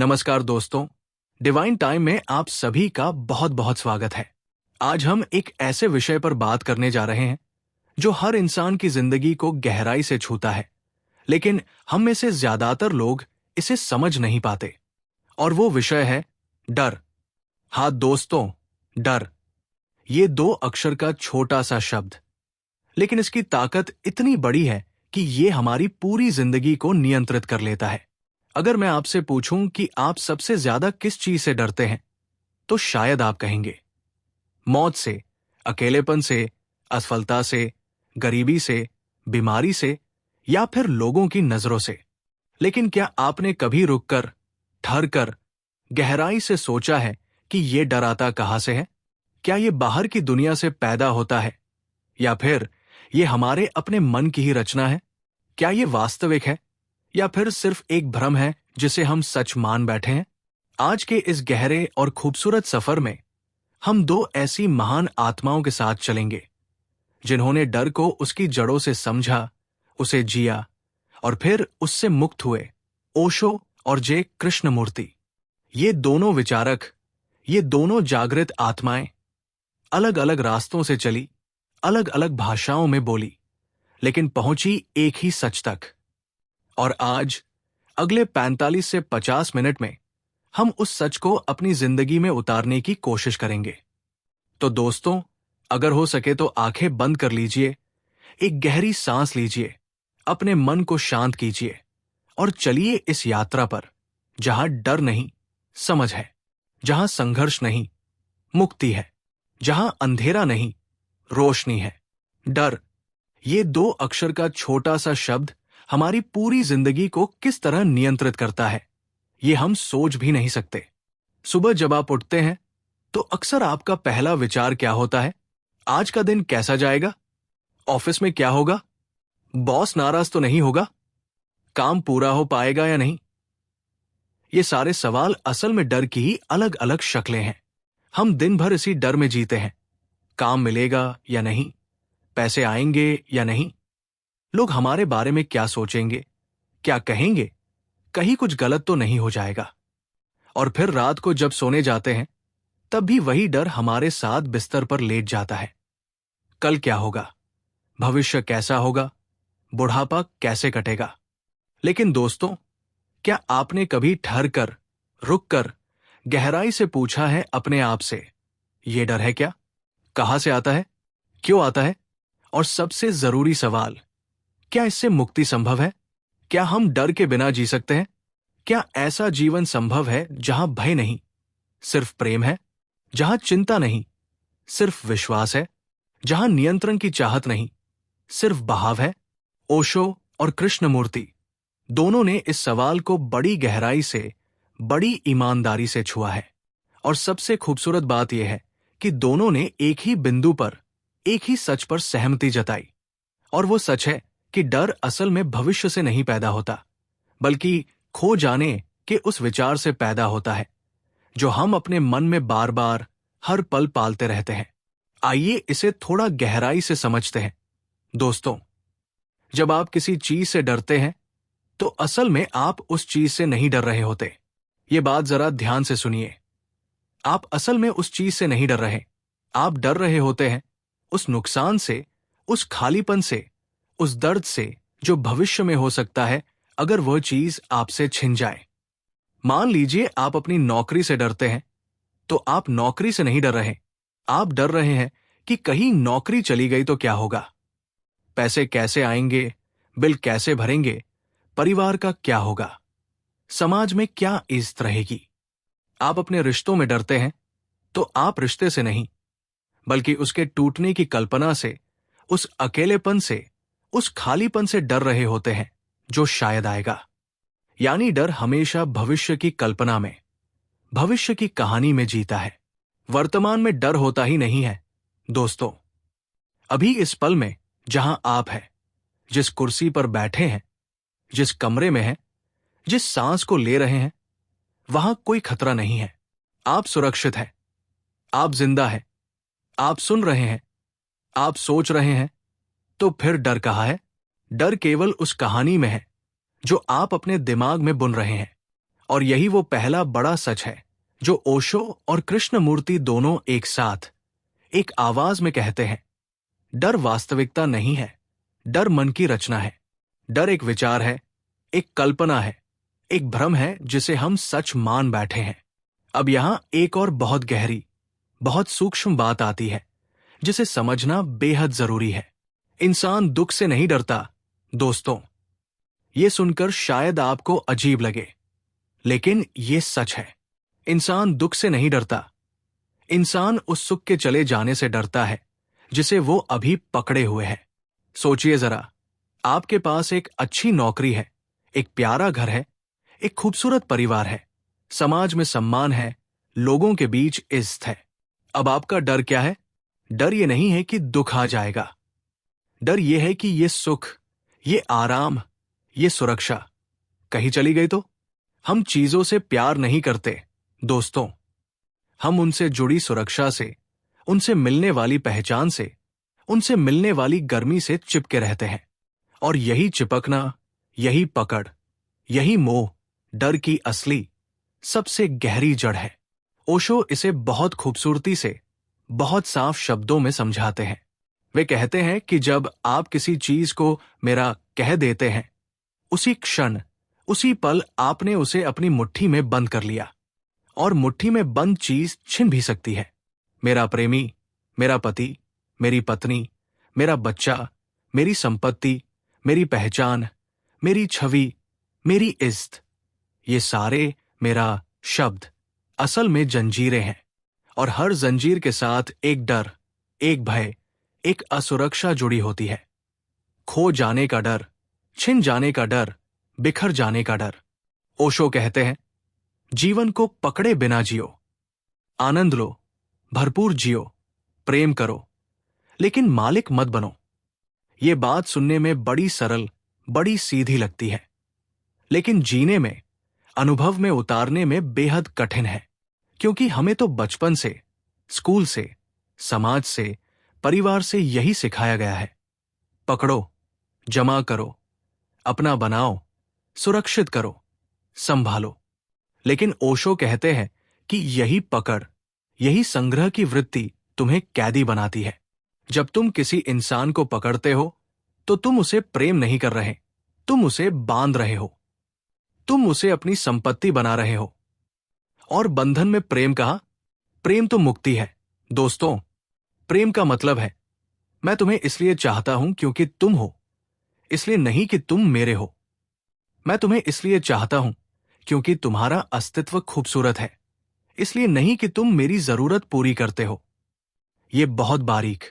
नमस्कार दोस्तों, divine time में आप सभी का बहुत बहुत स्वागत है। आज हम एक ऐसे विषय पर बात करने जा रहे हैं जो हर इंसान की जिंदगी को गहराई से छूता है, लेकिन हम में से ज्यादातर लोग इसे समझ नहीं पाते। और वो विषय है डर। हाँ दोस्तों, डर। ये दो अक्षर का छोटा सा शब्द, लेकिन इसकी ताकत इतनी बड़ी है कि ये हमारी पूरी जिंदगी को नियंत्रित कर लेता है। अगर मैं आपसे पूछूं कि आप सबसे ज्यादा किस चीज से डरते हैं, तो शायद आप कहेंगे मौत से, अकेलेपन से, असफलता से, गरीबी से, बीमारी से, या फिर लोगों की नजरों से। लेकिन क्या आपने कभी रुककर, ठहरकर, गहराई से सोचा है कि ये डर आता कहां से है? क्या ये बाहर की दुनिया से पैदा होता है, या फिर ये हमारे अपने मन की ही रचना है? क्या ये वास्तविक है, या फिर सिर्फ एक भ्रम है जिसे हम सच मान बैठे हैं? आज के इस गहरे और खूबसूरत सफर में हम दो ऐसी महान आत्माओं के साथ चलेंगे जिन्होंने डर को उसकी जड़ों से समझा, उसे जिया और फिर उससे मुक्त हुए। ओशो और जे कृष्णमूर्ति। ये दोनों विचारक, ये दोनों जागृत आत्माएं अलग अलग रास्तों से चली, अलग अलग भाषाओं में बोली, लेकिन पहुंची एक ही सच तक। और आज अगले 45 से 50 मिनट में हम उस सच को अपनी जिंदगी में उतारने की कोशिश करेंगे। तो दोस्तों, अगर हो सके तो आंखें बंद कर लीजिए, एक गहरी सांस लीजिए, अपने मन को शांत कीजिए और चलिए इस यात्रा पर जहां डर नहीं, समझ है, जहां संघर्ष नहीं, मुक्ति है, जहां अंधेरा नहीं, रोशनी है। डर, ये दो अक्षर का छोटा सा शब्द हमारी पूरी जिंदगी को किस तरह नियंत्रित करता है, ये हम सोच भी नहीं सकते। सुबह जब आप उठते हैं तो अक्सर आपका पहला विचार क्या होता है? आज का दिन कैसा जाएगा? ऑफिस में क्या होगा? बॉस नाराज तो नहीं होगा? काम पूरा हो पाएगा या नहीं? ये सारे सवाल असल में डर की ही अलग अलग शक्लें हैं। हम दिन भर इसी डर में जीते हैं। काम मिलेगा या नहीं, पैसे आएंगे या नहीं, लोग हमारे बारे में क्या सोचेंगे, क्या कहेंगे, कहीं कुछ गलत तो नहीं हो जाएगा। और फिर रात को जब सोने जाते हैं तब भी वही डर हमारे साथ बिस्तर पर लेट जाता है। कल क्या होगा? भविष्य कैसा होगा? बुढ़ापा कैसे कटेगा? लेकिन दोस्तों, क्या आपने कभी ठहरकर, रुककर, गहराई से पूछा है अपने आप से, ये डर है क्या? कहां से आता है? क्यों आता है? और सबसे जरूरी सवाल, क्या इससे मुक्ति संभव है? क्या हम डर के बिना जी सकते हैं? क्या ऐसा जीवन संभव है जहां भय नहीं, सिर्फ प्रेम है? जहां चिंता नहीं, सिर्फ विश्वास है? जहां नियंत्रण की चाहत नहीं, सिर्फ बहाव है? ओशो और कृष्णमूर्ति दोनों ने इस सवाल को बड़ी गहराई से, बड़ी ईमानदारी से छुआ है। और सबसे खूबसूरत बात यह है कि दोनों ने एक ही बिंदु पर, एक ही सच पर सहमति जताई। और वो सच है कि डर असल में भविष्य से नहीं पैदा होता, बल्कि खो जाने के उस विचार से पैदा होता है जो हम अपने मन में बार बार, हर पल पालते रहते हैं। आइए इसे थोड़ा गहराई से समझते हैं। दोस्तों, जब आप किसी चीज से डरते हैं तो असल में आप उस चीज से नहीं डर रहे होते। ये बात जरा ध्यान से सुनिए। आप असल में उस चीज से नहीं डर रहे। आप डर रहे होते हैं उस नुकसान से, उस खालीपन से, उस दर्द से जो भविष्य में हो सकता है अगर वह चीज आपसे छिन जाए। मान लीजिए आप अपनी नौकरी से डरते हैं, तो आप नौकरी से नहीं डर रहे। आप डर रहे हैं कि कहीं नौकरी चली गई तो क्या होगा? पैसे कैसे आएंगे? बिल कैसे भरेंगे? परिवार का क्या होगा? समाज में क्या इज्जत रहेगी? आप अपने रिश्तों में डरते हैं, तो आप रिश्ते से नहीं, बल्कि उसके टूटने की कल्पना से, उस अकेलेपन से, उस खालीपन से डर रहे होते हैं जो शायद आएगा। यानी डर हमेशा भविष्य की कल्पना में, भविष्य की कहानी में जीता है। वर्तमान में डर होता ही नहीं है। दोस्तों, अभी इस पल में जहां आप हैं, जिस कुर्सी पर बैठे हैं, जिस कमरे में हैं, जिस सांस को ले रहे हैं, वहां कोई खतरा नहीं है। आप सुरक्षित हैं, आप जिंदा हैं, आप सुन रहे हैं, आप सोच रहे हैं। तो फिर डर कहाँ है? डर केवल उस कहानी में है जो आप अपने दिमाग में बुन रहे हैं। और यही वो पहला बड़ा सच है जो ओशो और कृष्णमूर्ति दोनों एक साथ एक आवाज में कहते हैं। डर वास्तविकता नहीं है, डर मन की रचना है। डर एक विचार है, एक कल्पना है, एक भ्रम है जिसे हम सच मान बैठे हैं। अब यहां एक और बहुत गहरी, बहुत सूक्ष्म बात आती है जिसे समझना बेहद जरूरी है। इंसान दुख से नहीं डरता दोस्तों। ये सुनकर शायद आपको अजीब लगे, लेकिन ये सच है। इंसान दुख से नहीं डरता। इंसान उस सुख के चले जाने से डरता है जिसे वो अभी पकड़े हुए है। सोचिए जरा, आपके पास एक अच्छी नौकरी है, एक प्यारा घर है, एक खूबसूरत परिवार है, समाज में सम्मान है, लोगों के बीच इज्जत है। अब आपका डर क्या है? डर ये नहीं है कि दुख आ जाएगा। डर ये है कि ये सुख, ये आराम, ये सुरक्षा कहीं चली गई तो? हम चीजों से प्यार नहीं करते दोस्तों। हम उनसे जुड़ी सुरक्षा से, उनसे मिलने वाली पहचान से, उनसे मिलने वाली गर्मी से चिपके रहते हैं। और यही चिपकना, यही पकड़, यही मोह डर की असली, सबसे गहरी जड़ है। ओशो इसे बहुत खूबसूरती से, बहुत साफ शब्दों में समझाते हैं। वे कहते हैं कि जब आप किसी चीज को मेरा कह देते हैं, उसी क्षण, उसी पल आपने उसे अपनी मुट्ठी में बंद कर लिया। और मुट्ठी में बंद चीज छिन भी सकती है। मेरा प्रेमी, मेरा पति, मेरी पत्नी, मेरा बच्चा, मेरी संपत्ति, मेरी पहचान, मेरी छवि, मेरी इज्जत, ये सारे, मेरा शब्द असल में जंजीरें हैं। और हर जंजीर के साथ एक डर, एक भय, एक असुरक्षा जुड़ी होती है। खो जाने का डर, छिन जाने का डर, बिखर जाने का डर। ओशो कहते हैं, जीवन को पकड़े बिना जियो, आनंद लो, भरपूर जियो, प्रेम करो, लेकिन मालिक मत बनो। ये बात सुनने में बड़ी सरल, बड़ी सीधी लगती है, लेकिन जीने में, अनुभव में उतारने में बेहद कठिन है। क्योंकि हमें तो बचपन से, स्कूल से, समाज से, परिवार से यही सिखाया गया है। पकड़ो, जमा करो, अपना बनाओ, सुरक्षित करो, संभालो। लेकिन ओशो कहते हैं कि यही पकड़, यही संग्रह की वृत्ति तुम्हें कैदी बनाती है। जब तुम किसी इंसान को पकड़ते हो तो तुम उसे प्रेम नहीं कर रहे, तुम उसे बांध रहे हो, तुम उसे अपनी संपत्ति बना रहे हो। और बंधन में प्रेम कहा? प्रेम तो मुक्ति है दोस्तों। प्रेम का मतलब है, मैं तुम्हें इसलिए चाहता हूं क्योंकि तुम हो, इसलिए नहीं कि तुम मेरे हो। मैं तुम्हें इसलिए चाहता हूं क्योंकि तुम्हारा अस्तित्व खूबसूरत है, इसलिए नहीं कि तुम मेरी जरूरत पूरी करते हो। यह बहुत बारीक,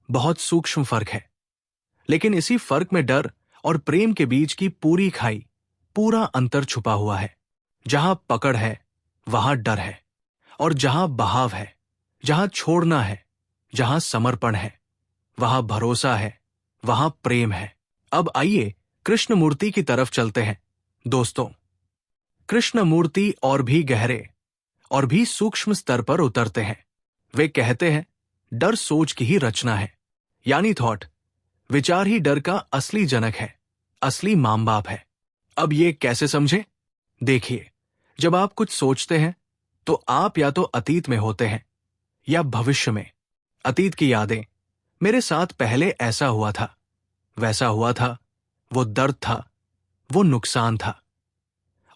बहुत सूक्ष्म फर्क है। लेकिन इसी फर्क में डर और प्रेम के बीच की पूरी खाई, पूरा अंतर छुपा हुआ है। जहां पकड़ है वहां डर है, और जहां बहाव है, जहां छोड़ना है, जहां समर्पण है, वहां भरोसा है, वहां प्रेम है। अब आइए कृष्णमूर्ति की तरफ चलते हैं दोस्तों। कृष्णमूर्ति और भी गहरे और भी सूक्ष्म स्तर पर उतरते हैं। वे कहते हैं, डर सोच की ही रचना है, यानी थॉट, विचार ही डर का असली जनक है, असली मां बाप है। अब ये कैसे समझे? देखिए, जब आप कुछ सोचते हैं तो आप या तो अतीत में होते हैं या भविष्य में। अतीत की यादें, मेरे साथ पहले ऐसा हुआ था, वैसा हुआ था, वो दर्द था, वो नुकसान था।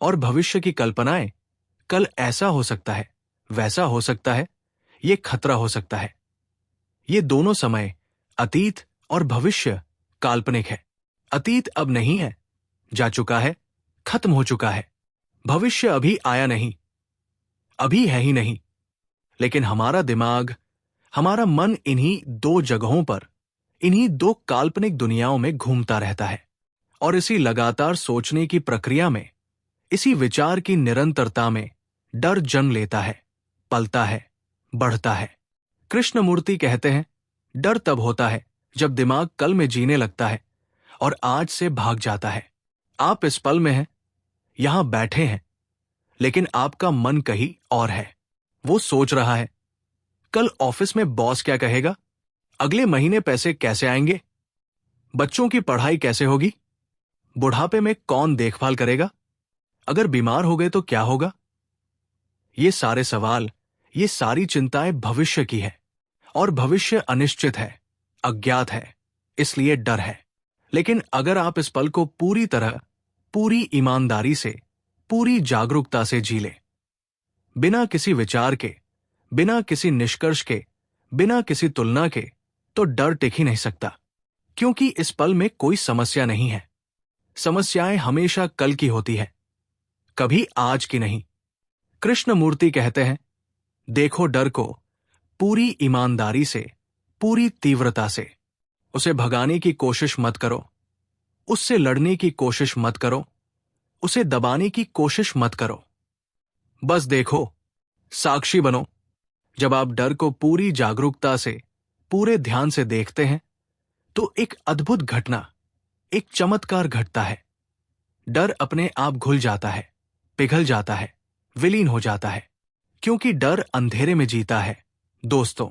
और भविष्य की कल्पनाएं, कल ऐसा हो सकता है, वैसा हो सकता है, ये खतरा हो सकता है। ये दोनों समय, अतीत और भविष्य, काल्पनिक है। अतीत अब नहीं है, जा चुका है, खत्म हो चुका है। भविष्य अभी आया नहीं, अभी है ही नहीं। लेकिन हमारा दिमाग, हमारा मन इन्हीं दो जगहों पर, इन्हीं दो काल्पनिक दुनियाओं में घूमता रहता है। और इसी लगातार सोचने की प्रक्रिया में, इसी विचार की निरंतरता में डर जन्म लेता है, पलता है, बढ़ता है। कृष्णमूर्ति कहते हैं, डर तब होता है जब दिमाग कल में जीने लगता है और आज से भाग जाता है। आप इस पल में हैं, यहां बैठे हैं, लेकिन आपका मन कहीं और है। वो सोच रहा है, कल ऑफिस में बॉस क्या कहेगा, अगले महीने पैसे कैसे आएंगे, बच्चों की पढ़ाई कैसे होगी, बुढ़ापे में कौन देखभाल करेगा। अगर बीमार हो गए तो क्या होगा? ये सारे सवाल, ये सारी चिंताएं भविष्य की है, और भविष्य अनिश्चित है, अज्ञात है, इसलिए डर है। लेकिन अगर आप इस पल को पूरी तरह, पूरी ईमानदारी से, पूरी जागरूकता से जी ले, बिना किसी विचार के, बिना किसी निष्कर्ष के, बिना किसी तुलना के, तो डर टिक ही नहीं सकता। क्योंकि इस पल में कोई समस्या नहीं है। समस्याएं हमेशा कल की होती है, कभी आज की नहीं। कृष्णमूर्ति कहते हैं, देखो डर को पूरी ईमानदारी से, पूरी तीव्रता से। उसे भगाने की कोशिश मत करो, उससे लड़ने की कोशिश मत करो, उसे दबाने की कोशिश मत करो। बस देखो, साक्षी बनो। जब आप डर को पूरी जागरूकता से, पूरे ध्यान से देखते हैं, तो एक अद्भुत घटना, एक चमत्कार घटता है। डर अपने आप घुल जाता है, पिघल जाता है, विलीन हो जाता है। क्योंकि डर अंधेरे में जीता है दोस्तों।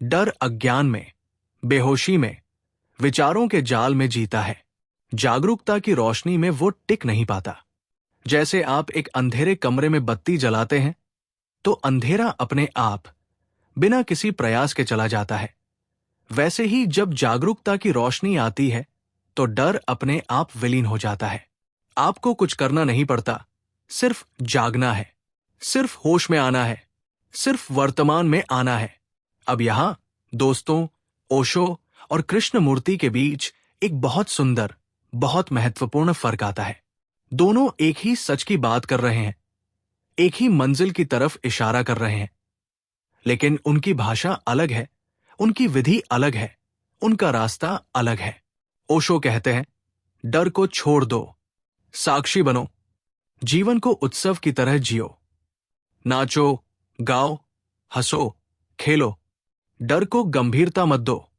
डर अज्ञान में, बेहोशी में, विचारों के जाल में जीता है। जागरूकता की रोशनी में वो टिक नहीं पाता। जैसे आप एक अंधेरे कमरे में बत्ती जलाते हैं, तो अंधेरा अपने आप, बिना किसी प्रयास के चला जाता है। वैसे ही जब जागरूकता की रोशनी आती है, तो डर अपने आप विलीन हो जाता है। आपको कुछ करना नहीं पड़ता, सिर्फ जागना है, सिर्फ होश में आना है, सिर्फ वर्तमान में आना है। अब यहां दोस्तों, ओशो और कृष्णमूर्ति के बीच एक बहुत सुंदर, बहुत महत्वपूर्ण फर्क आता है। दोनों एक ही सच की बात कर रहे हैं, एक ही मंजिल की तरफ इशारा कर रहे हैं, लेकिन उनकी भाषा अलग है, उनकी विधि अलग है, उनका रास्ता अलग है। ओशो कहते हैं, डर को छोड़ दो, साक्षी बनो, जीवन को उत्सव की तरह जियो। नाचो, गाओ, हंसो, खेलो। डर को गंभीरता मत दो।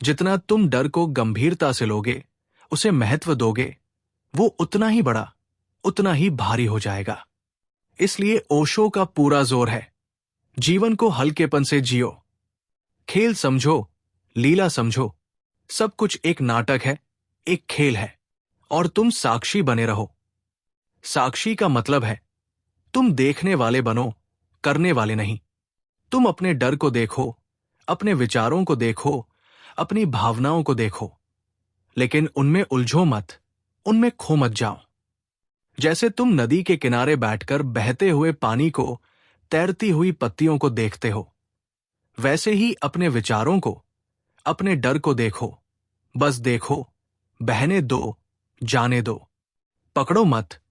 जितना तुम डर को गंभीरता से लोगे, उसे महत्व दोगे, वो उतना ही बड़ा, उतना ही भारी हो जाएगा। इसलिए ओशो का पूरा जोर है, जीवन को हल्केपन से जियो। खेल समझो, लीला समझो, सब कुछ एक नाटक है, एक खेल है, और तुम साक्षी बने रहो। साक्षी का मतलब है, तुम देखने वाले बनो, करने वाले नहीं। तुम अपने डर को देखो, अपने विचारों को देखो, अपनी भावनाओं को देखो, लेकिन उनमें उलझो मत, उनमें खो मत जाओ। जैसे तुम नदी के किनारे बैठकर बहते हुए पानी को, तैरती हुई पत्तियों को देखते हो, वैसे ही अपने विचारों को, अपने डर को देखो। बस देखो, बहने दो, जाने दो, पकड़ो मत,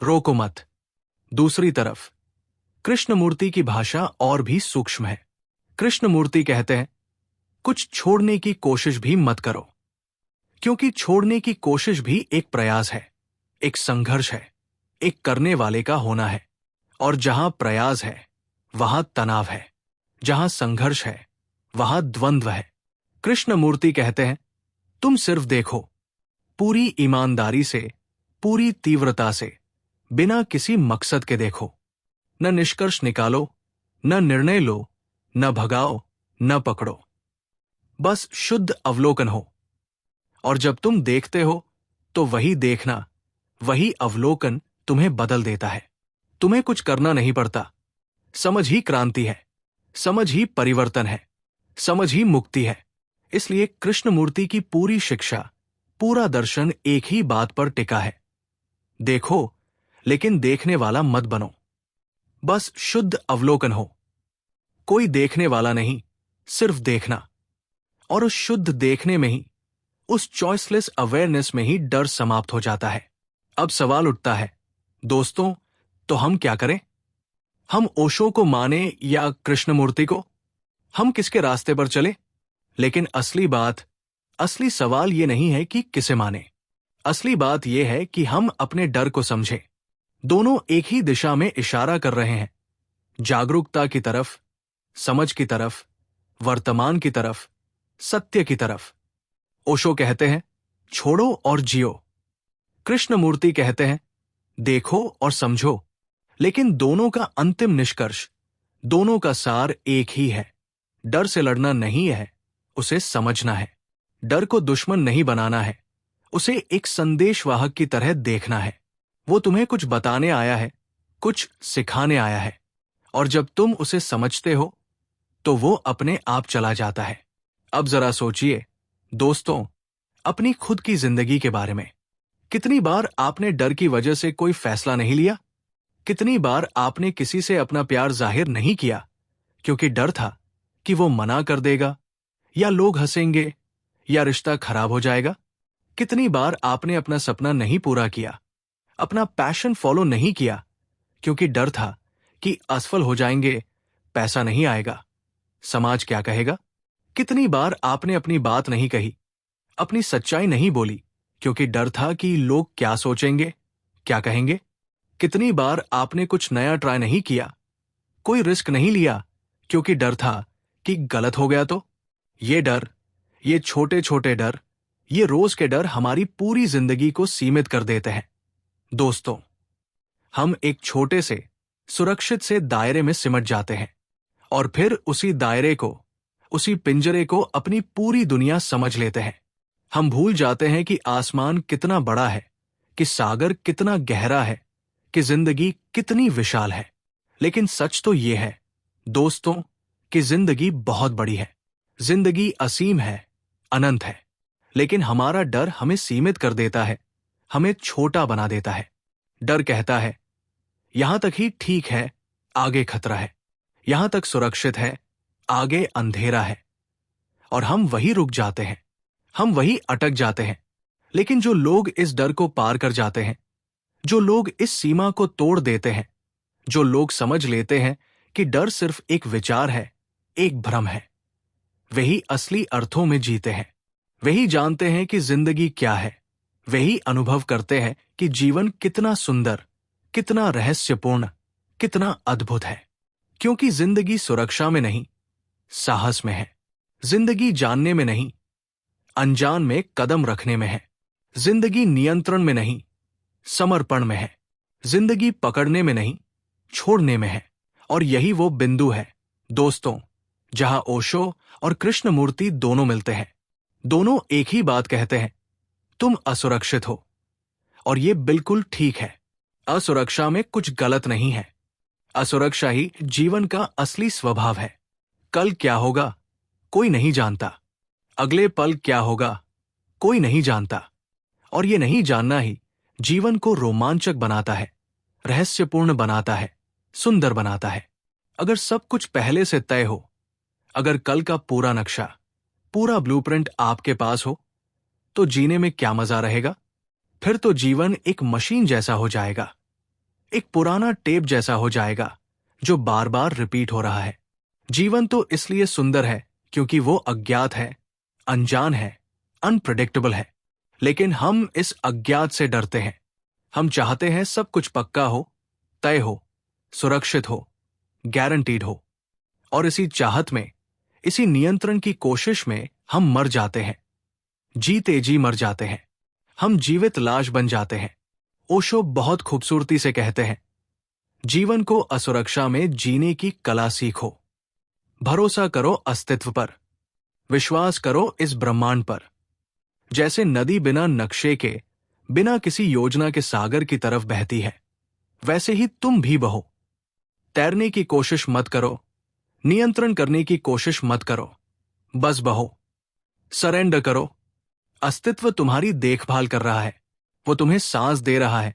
रोको मत। दूसरी तरफ कृष्णमूर्ति की भाषा और भी सूक्ष्म है। कृष्णमूर्ति कहते हैं, कुछ छोड़ने की कोशिश भी मत करो, क्योंकि छोड़ने की कोशिश भी एक प्रयास है, एक संघर्ष है, एक करने वाले का होना है। और जहां प्रयास है, वहां तनाव है, जहां संघर्ष है, वहां द्वंद्व है। कृष्णमूर्ति कहते हैं, तुम सिर्फ देखो, पूरी ईमानदारी से, पूरी तीव्रता से, बिना किसी मकसद के देखो। न निष्कर्ष निकालो, न निर्णय लो, न भगाओ, न पकड़ो। बस शुद्ध अवलोकन हो। और जब तुम देखते हो, तो वही देखना, वही अवलोकन तुम्हें बदल देता है। तुम्हें कुछ करना नहीं पड़ता। समझ ही क्रांति है, समझ ही परिवर्तन है, समझ ही मुक्ति है। इसलिए कृष्णमूर्ति की पूरी शिक्षा, पूरा दर्शन एक ही बात पर टिका है, देखो, लेकिन देखने वाला मत बनो। बस शुद्ध अवलोकन हो। कोई देखने वाला नहीं, सिर्फ देखना। और उस शुद्ध देखने में ही, उस चॉइसलेस अवेयरनेस में ही डर समाप्त हो जाता है। अब सवाल उठता है, दोस्तों, तो हम क्या करें? हम ओशो को माने या कृष्णमूर्ति को? हम किसके रास्ते पर चले? लेकिन असली सवाल ये नहीं है कि किसे माने। असली बात यह है कि हम अपने डर को समझें। दोनों एक ही दिशा में इशारा कर रहे हैं, जागरूकता की तरफ, समझ की तरफ, वर्तमान की तरफ, सत्य की तरफ। ओशो कहते हैं, छोड़ो और जियो। कृष्णमूर्ति कहते हैं, देखो और समझो। लेकिन दोनों का अंतिम निष्कर्ष, दोनों का सार एक ही है। डर से लड़ना नहीं है, उसे समझना है। डर को दुश्मन नहीं बनाना है, उसे एक संदेशवाहक की तरह देखना है। वो तुम्हें कुछ बताने आया है, कुछ सिखाने आया है, और जब तुम उसे समझते हो तो वो अपने आप चला जाता है। अब जरा सोचिए दोस्तों, अपनी खुद की जिंदगी के बारे में। कितनी बार आपने डर की वजह से कोई फैसला नहीं लिया? कितनी बार आपने किसी से अपना प्यार जाहिर नहीं किया क्योंकि डर था कि वो मना कर देगा, या लोग हंसेंगे, या रिश्ता खराब हो जाएगा? कितनी बार आपने अपना सपना नहीं पूरा किया, अपना पैशन फॉलो नहीं किया क्योंकि डर था कि असफल हो जाएंगे, पैसा नहीं आएगा, समाज क्या कहेगा? कितनी बार आपने अपनी बात नहीं कही, अपनी सच्चाई नहीं बोली क्योंकि डर था कि लोग क्या सोचेंगे, क्या कहेंगे? कितनी बार आपने कुछ नया ट्राई नहीं किया, कोई रिस्क नहीं लिया क्योंकि डर था कि गलत हो गया तो? ये डर, ये छोटे छोटे डर, ये रोज के डर हमारी पूरी जिंदगी को सीमित कर देते हैं। दोस्तों, हम एक छोटे से सुरक्षित से दायरे में सिमट जाते हैं और फिर उसी दायरे को, उसी पिंजरे को अपनी पूरी दुनिया समझ लेते हैं। हम भूल जाते हैं कि आसमान कितना बड़ा है, कि सागर कितना गहरा है, कि जिंदगी कितनी विशाल है। लेकिन सच तो ये है दोस्तों कि जिंदगी बहुत बड़ी है, जिंदगी असीम है, अनंत है। लेकिन हमारा डर हमें सीमित कर देता है, हमें छोटा बना देता है। डर कहता है यहां तक ही ठीक है, आगे खतरा है, यहां तक सुरक्षित है, आगे अंधेरा है। और हम वही रुक जाते हैं, हम वही अटक जाते हैं। लेकिन जो लोग इस डर को पार कर जाते हैं, जो लोग इस सीमा को तोड़ देते हैं, जो लोग समझ लेते हैं कि डर सिर्फ एक विचार है, एक भ्रम है, वही असली अर्थों में जीते हैं। वही जानते हैं कि जिंदगी क्या है, वही अनुभव करते हैं कि जीवन कितना सुंदर, कितना रहस्यपूर्ण, कितना अद्भुत है। क्योंकि जिंदगी सुरक्षा में नहीं, साहस में है। जिंदगी जानने में नहीं, अनजान में कदम रखने में है। जिंदगी नियंत्रण में नहीं, समर्पण में है। जिंदगी पकड़ने में नहीं, छोड़ने में है। और यही वो बिंदु है दोस्तों, जहां ओशो और कृष्णमूर्ति दोनों मिलते हैं। दोनों एक ही बात कहते हैं, तुम असुरक्षित हो। और ये बिल्कुल ठीक है। असुरक्षा में कुछ गलत नहीं है। असुरक्षा ही जीवन का असली स्वभाव है। कल क्या होगा कोई नहीं जानता, अगले पल क्या होगा कोई नहीं जानता। और ये नहीं जानना ही जीवन को रोमांचक बनाता है, रहस्यपूर्ण बनाता है, सुंदर बनाता है। अगर सब कुछ पहले से तय हो, अगर कल का पूरा नक्शा, पूरा ब्लूप्रिंट आपके पास हो, तो जीने में क्या मजा रहेगा? फिर तो जीवन एक मशीन जैसा हो जाएगा, एक पुराना टेप जैसा हो जाएगा जो बार बार रिपीट हो रहा है। जीवन तो इसलिए सुंदर है क्योंकि वो अज्ञात है, अनजान है, अनप्रेडिक्टेबल है। लेकिन हम इस अज्ञात से डरते हैं। हम चाहते हैं सब कुछ पक्का हो, तय हो, सुरक्षित हो, गारंटीड हो। और इसी चाहत में, इसी नियंत्रण की कोशिश में हम मर जाते हैं, जीते जी मर जाते हैं। हम जीवित लाश बन जाते हैं। ओशो बहुत खूबसूरती से कहते हैं, जीवन को असुरक्षा में जीने की कला सीखो। भरोसा करो अस्तित्व पर, विश्वास करो इस ब्रह्मांड पर। जैसे नदी बिना नक्शे के, बिना किसी योजना के सागर की तरफ बहती है, वैसे ही तुम भी बहो। तैरने की कोशिश मत करो, नियंत्रण करने की कोशिश मत करो, बस बहो। सरेंडर करो। अस्तित्व तुम्हारी देखभाल कर रहा है, वो तुम्हें सांस दे रहा है,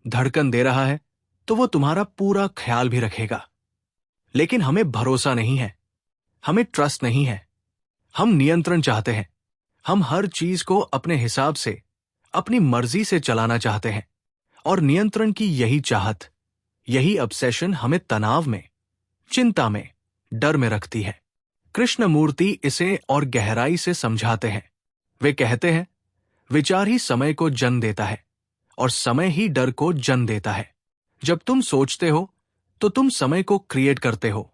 धड़कन दे रहा है, तो वो तुम्हारा पूरा ख्याल भी रखेगा। लेकिन हमें भरोसा नहीं है, हमें ट्रस्ट नहीं है। हम नियंत्रण चाहते हैं। हम हर चीज को अपने हिसाब से, अपनी मर्जी से चलाना चाहते हैं। और नियंत्रण की यही चाहत, यही ऑब्सेशन हमें तनाव में, चिंता में, डर में रखती है। कृष्णमूर्ति इसे और गहराई से समझाते हैं। वे कहते हैं, विचार ही समय को जन्म देता है और समय ही डर को जन्म देता है। जब तुम सोचते हो तो तुम समय को क्रिएट करते हो,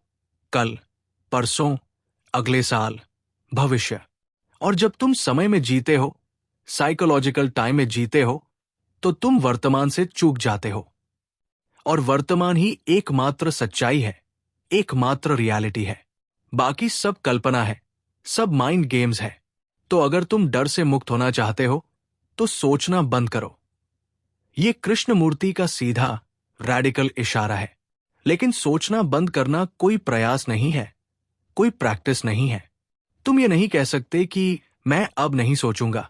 कल, परसों, अगले साल, भविष्य। और जब तुम समय में जीते हो, साइकोलॉजिकल टाइम में जीते हो, तो तुम वर्तमान से चूक जाते हो। और वर्तमान ही एकमात्र सच्चाई है, एकमात्र रियलिटी है। बाकी सब कल्पना है, सब माइंड गेम्स है। तो अगर तुम डर से मुक्त होना चाहते हो तो सोचना बंद करो। ये कृष्णमूर्ति का सीधा रैडिकल इशारा है। लेकिन सोचना बंद करना कोई प्रयास नहीं है, कोई प्रैक्टिस नहीं है। तुम ये नहीं कह सकते कि मैं अब नहीं सोचूंगा,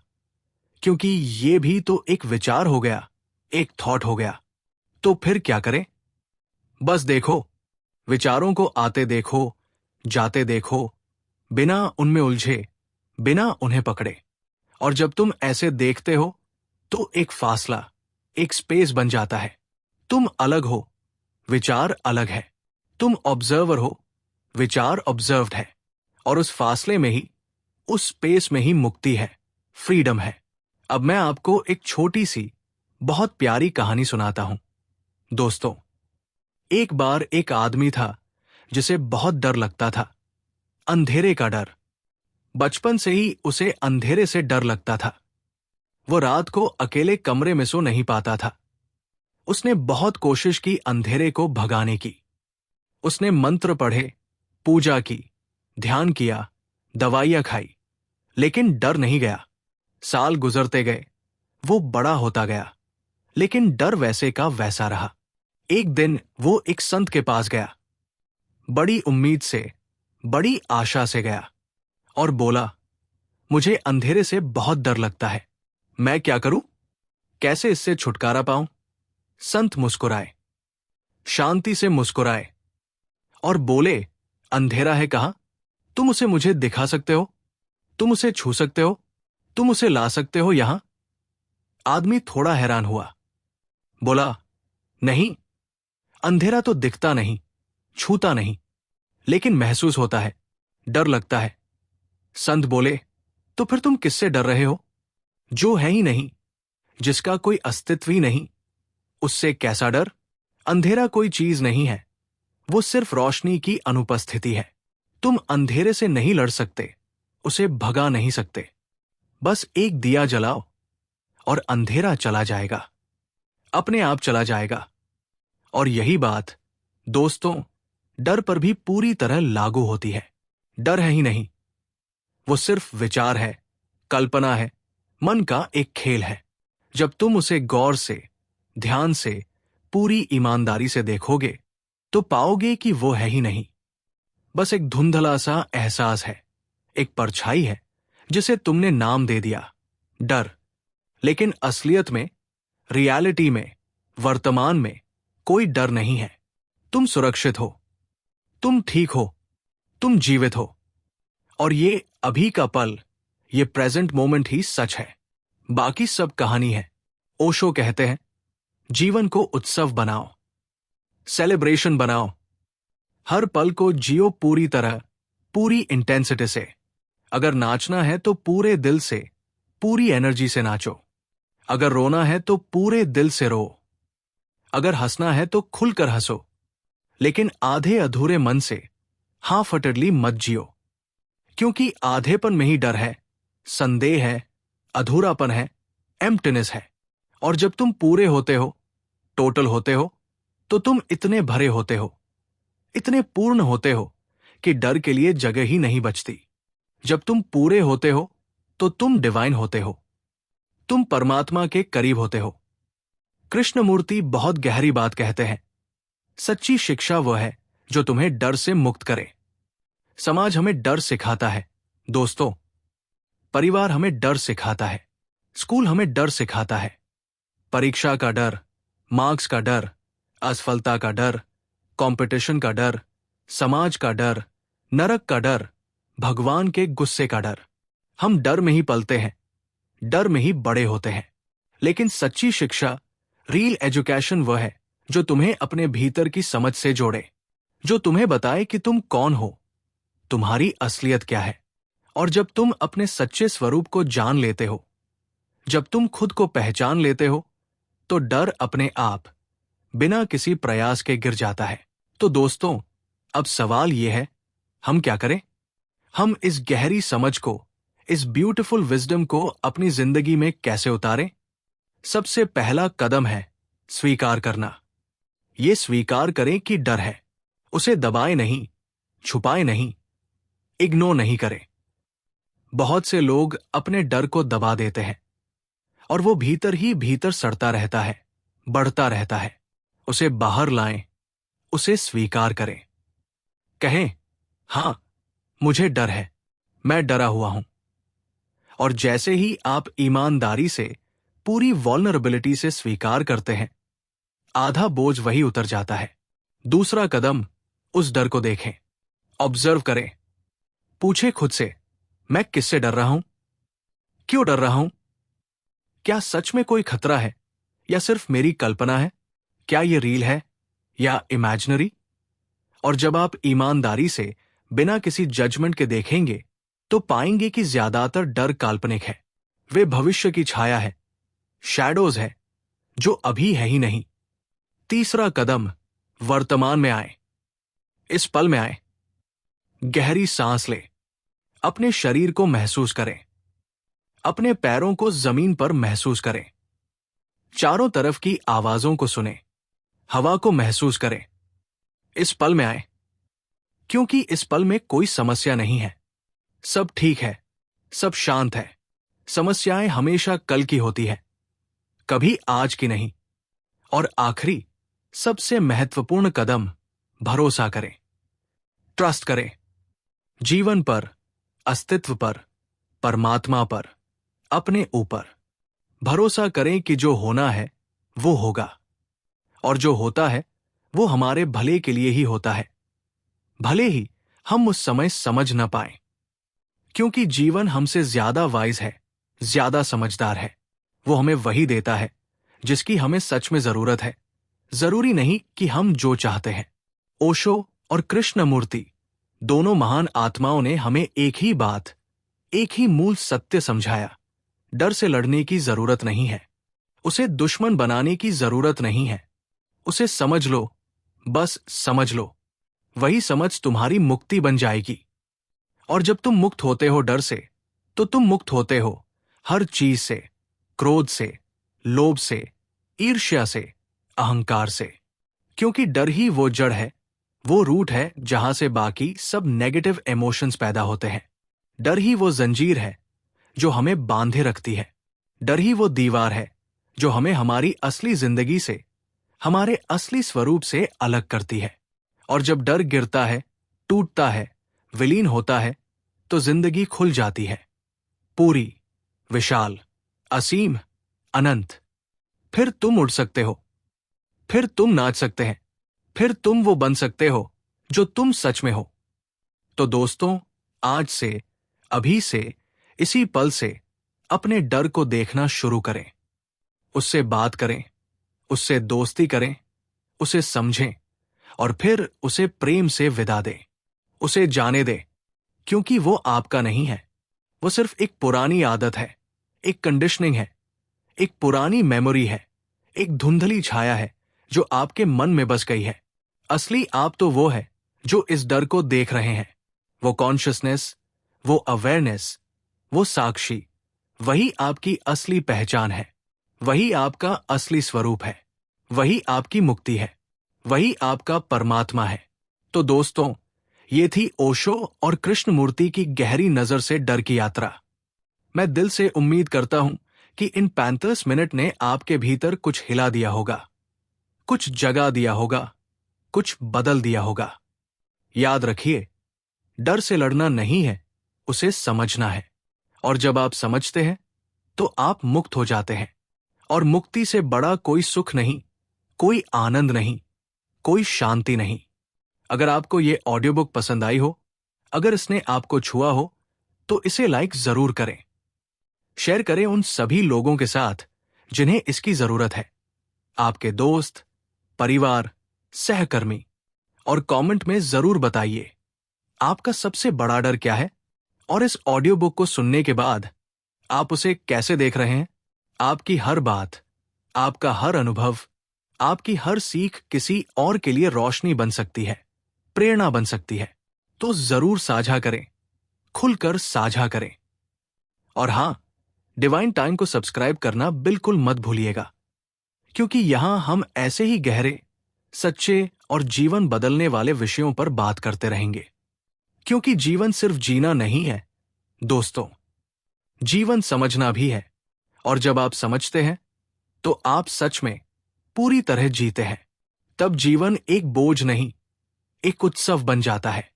क्योंकि ये भी तो एक विचार हो गया, एक थॉट हो गया। तो फिर क्या करें? बस देखो, विचारों को आते देखो, जाते देखो, बिना उनमें उलझे, बिना उन्हें पकड़े। और जब तुम ऐसे देखते हो तो एक फासला, एक स्पेस बन जाता है। तुम अलग हो, विचार अलग है। तुम ऑब्जर्वर हो, विचार ऑब्जर्व्ड है। और उस फासले में ही, उस स्पेस में ही मुक्ति है, फ्रीडम है। अब मैं आपको एक छोटी सी, बहुत प्यारी कहानी सुनाता हूं। दोस्तों, एक बार एक आदमी था जिसे बहुत डर लगता था, अंधेरे का डर। बचपन से ही उसे अंधेरे से डर लगता था। वो रात को अकेले कमरे में सो नहीं पाता था। उसने बहुत कोशिश की अंधेरे को भगाने की। उसने मंत्र पढ़े, पूजा की, ध्यान किया, दवाइयां खाई, लेकिन डर नहीं गया। साल गुजरते गए, वो बड़ा होता गया, लेकिन डर वैसे का वैसा रहा। एक दिन वो एक संत के पास गया, बड़ी उम्मीद से, बड़ी आशा से गया और बोला, मुझे अंधेरे से बहुत डर लगता है, मैं क्या करूं? कैसे इससे छुटकारा पाऊं? संत मुस्कुराए, शांति से मुस्कुराए और बोले, अंधेरा है कहां? तुम उसे मुझे दिखा सकते हो? तुम उसे छू सकते हो? तुम उसे ला सकते हो यहां? आदमी थोड़ा हैरान हुआ, बोला, नहीं, अंधेरा तो दिखता नहीं, छूता नहीं, लेकिन महसूस होता है, डर लगता है। संत बोले, तो फिर तुम किससे डर रहे हो? जो है ही नहीं, जिसका कोई अस्तित्व ही नहीं, उससे कैसा डर? अंधेरा कोई चीज नहीं है, वो सिर्फ रोशनी की अनुपस्थिति है। तुम अंधेरे से नहीं लड़ सकते, उसे भगा नहीं सकते। बस एक दिया जलाओ और अंधेरा चला जाएगा, अपने आप चला जाएगा। और यही बात, दोस्तों, डर पर भी पूरी तरह लागू होती है। डर है ही नहीं, वो सिर्फ विचार है, कल्पना है, मन का एक खेल है। जब तुम उसे गौर से, ध्यान से, पूरी ईमानदारी से देखोगे तो पाओगे कि वो है ही नहीं, बस एक धुंधला सा एहसास है, एक परछाई है जिसे तुमने नाम दे दिया, डर। लेकिन असलियत में, रियलिटी में, वर्तमान में कोई डर नहीं है। तुम सुरक्षित हो, तुम ठीक हो, तुम जीवित हो। और ये अभी का पल, ये प्रेजेंट मोमेंट ही सच है, बाकी सब कहानी है। ओशो कहते हैं, जीवन को उत्सव बनाओ, सेलिब्रेशन बनाओ। हर पल को जियो पूरी तरह, पूरी इंटेंसिटी से। अगर नाचना है तो पूरे दिल से, पूरी एनर्जी से नाचो। अगर रोना है तो पूरे दिल से रो। अगर हंसना है तो खुलकर हंसो, लेकिन आधे अधूरे मन से, हाफ हार्टेडली मत जियो। क्योंकि आधेपन में ही डर है, संदेह है, अधूरापन है, एम्प्टीनेस है। और जब तुम पूरे होते हो, टोटल होते हो, तो तुम इतने भरे होते हो, इतने पूर्ण होते हो कि डर के लिए जगह ही नहीं बचती। जब तुम पूरे होते हो तो तुम डिवाइन होते हो, तुम परमात्मा के करीब होते हो। कृष्णमूर्ति बहुत गहरी बात कहते हैं, सच्ची शिक्षा वह है जो तुम्हें डर से मुक्त करे। समाज हमें डर सिखाता है, दोस्तों। परिवार हमें डर सिखाता है, स्कूल हमें डर सिखाता है। परीक्षा का डर, मार्क्स का डर, असफलता का डर, कंपटीशन का डर, समाज का डर, नरक का डर, भगवान के गुस्से का डर। हम डर में ही पलते हैं, डर में ही बड़े होते हैं। लेकिन सच्ची शिक्षा, रियल एजुकेशन वह है जो तुम्हें अपने भीतर की समझ से जोड़े, जो तुम्हें बताए कि तुम कौन हो, तुम्हारी असलियत क्या है। और जब तुम अपने सच्चे स्वरूप को जान लेते हो, जब तुम खुद को पहचान लेते हो, तो डर अपने आप, बिना किसी प्रयास के गिर जाता है। तो दोस्तों, अब सवाल यह है, हम क्या करें? हम इस गहरी समझ को, इस ब्यूटीफुल विजडम को अपनी जिंदगी में कैसे उतारें? सबसे पहला कदम है स्वीकार करना। ये स्वीकार करें कि डर है, उसे दबाए नहीं, छुपाए नहीं, इग्नोर नहीं करें। बहुत से लोग अपने डर को दबा देते हैं और वो भीतर ही भीतर सड़ता रहता है, बढ़ता रहता है। उसे बाहर लाएं, उसे स्वीकार करें। कहें, हां, मुझे डर है, मैं डरा हुआ हूं। और जैसे ही आप ईमानदारी से, पूरी वल्नरेबिलिटी से स्वीकार करते हैं, आधा बोझ वही उतर जाता है। दूसरा कदम, उस डर को देखें, ऑब्जर्व करें। पूछे खुद से, मैं किससे डर रहा हूं? क्यों डर रहा हूं? क्या सच में कोई खतरा है या सिर्फ मेरी कल्पना है? क्या ये रियल है या इमेजिनरी? और जब आप ईमानदारी से, बिना किसी जजमेंट के देखेंगे, तो पाएंगे कि ज्यादातर डर काल्पनिक है। वे भविष्य की छाया है, शैडोज है, जो अभी है ही नहीं। तीसरा कदम, वर्तमान में आए, इस पल में आए। गहरी सांस ले, अपने शरीर को महसूस करें, अपने पैरों को जमीन पर महसूस करें, चारों तरफ की आवाजों को सुने, हवा को महसूस करें। इस पल में आए, क्योंकि इस पल में कोई समस्या नहीं है। सब ठीक है, सब शांत है। समस्याएं हमेशा कल की होती है, कभी आज की नहीं। और आखिरी, सबसे महत्वपूर्ण कदम, भरोसा करें, ट्रस्ट करें। जीवन पर, अस्तित्व पर, परमात्मा पर, अपने ऊपर। भरोसा करें कि जो होना है वो होगा, और जो होता है वो हमारे भले के लिए ही होता है, भले ही हम उस समय समझ न पाए। क्योंकि जीवन हमसे ज्यादा वाइज है, ज्यादा समझदार है। वो हमें वही देता है जिसकी हमें सच में जरूरत है, जरूरी नहीं कि हम जो चाहते हैं। ओशो और कृष्णमूर्ति, दोनों महान आत्माओं ने हमें एक ही बात, एक ही मूल सत्य समझाया। डर से लड़ने की जरूरत नहीं है, उसे दुश्मन बनाने की जरूरत नहीं है। उसे समझ लो, बस समझ लो। वही समझ तुम्हारी मुक्ति बन जाएगी। और जब तुम मुक्त होते हो डर से, तो तुम मुक्त होते हो हर चीज से, क्रोध से, लोभ से, ईर्ष्या से, अहंकार से। क्योंकि डर ही वो जड़ है, वो रूट है जहां से बाकी सब नेगेटिव इमोशंस पैदा होते हैं। डर ही वो जंजीर है जो हमें बांधे रखती है। डर ही वो दीवार है जो हमें हमारी असली जिंदगी से, हमारे असली स्वरूप से अलग करती है। और जब डर गिरता है, टूटता है, विलीन होता है, तो जिंदगी खुल जाती है, पूरी, विशाल, असीम, अनंत। फिर तुम उड़ सकते हो, फिर तुम नाच सकते हैं, फिर तुम वो बन सकते हो जो तुम सच में हो। तो दोस्तों, आज से, अभी से, इसी पल से अपने डर को देखना शुरू करें, उससे बात करें, उससे दोस्ती करें, उसे समझें, और फिर उसे प्रेम से विदा दें। उसे जाने दें, क्योंकि वो आपका नहीं है। वो सिर्फ एक पुरानी आदत है, एक कंडीशनिंग है, एक पुरानी मेमोरी है, एक धुंधली छाया है जो आपके मन में बस गई है। असली आप तो वो है जो इस डर को देख रहे हैं। वो कॉन्शियसनेस, वो अवेयरनेस, वो साक्षी, वही आपकी असली पहचान है। वही आपका असली स्वरूप है। वही आपकी मुक्ति है। वही आपका परमात्मा है। तो दोस्तों, ये थी ओशो और कृष्णमूर्ति की गहरी नजर से डर की यात्रा। मैं दिल से उम्मीद करता हूं कि इन 35 मिनट ने आपके भीतर कुछ हिला दिया होगा, कुछ जगा दिया होगा, कुछ बदल दिया होगा। याद रखिए, डर से लड़ना नहीं है, उसे समझना है। और जब आप समझते हैं, तो आप मुक्त हो जाते हैं। और मुक्ति से बड़ा कोई सुख नहीं, कोई आनंद नहीं, कोई शांति नहीं। अगर आपको ये ऑडियो बुक पसंद आई हो, अगर इसने आपको छुआ हो, तो इसे लाइक जरूर करें। शेयर करें उन सभी लोगों के साथ जिन्हें इसकी जरूरत है, आपके दोस्त, परिवार, सहकर्मी। और कमेंट में जरूर बताइए, आपका सबसे बड़ा डर क्या है? और इस ऑडियो बुक को सुनने के बाद आप उसे कैसे देख रहे हैं? आपकी हर बात, आपका हर अनुभव, आपकी हर सीख किसी और के लिए रोशनी बन सकती है, प्रेरणा बन सकती है। तो जरूर साझा करें, खुलकर साझा करें। और हां, डिवाइन टाइम को सब्सक्राइब करना बिल्कुल मत भूलिएगा, क्योंकि यहां हम ऐसे ही गहरे, सच्चे और जीवन बदलने वाले विषयों पर बात करते रहेंगे। क्योंकि जीवन सिर्फ जीना नहीं है दोस्तों, जीवन समझना भी है। और जब आप समझते हैं, तो आप सच में पूरी तरह जीते हैं, तब जीवन एक बोझ नहीं, एक उत्सव बन जाता है।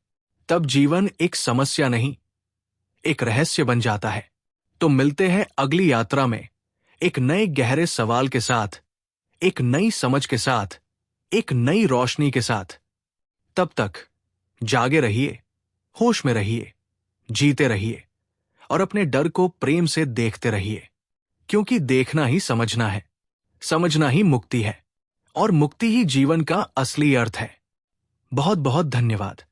तब जीवन एक समस्या नहीं, एक रहस्य बन जाता है। तो मिलते हैं अगली यात्रा में, एक नए गहरे सवाल के साथ, एक नई समझ के साथ, एक नई रोशनी के साथ। तब तक जागे रहिए, होश में रहिए, जीते रहिए और अपने डर को प्रेम से देखते रहिए, क्योंकि देखना ही समझना है, समझना ही मुक्ति है और मुक्ति ही जीवन का असली अर्थ है। बहुत बहुत धन्यवाद।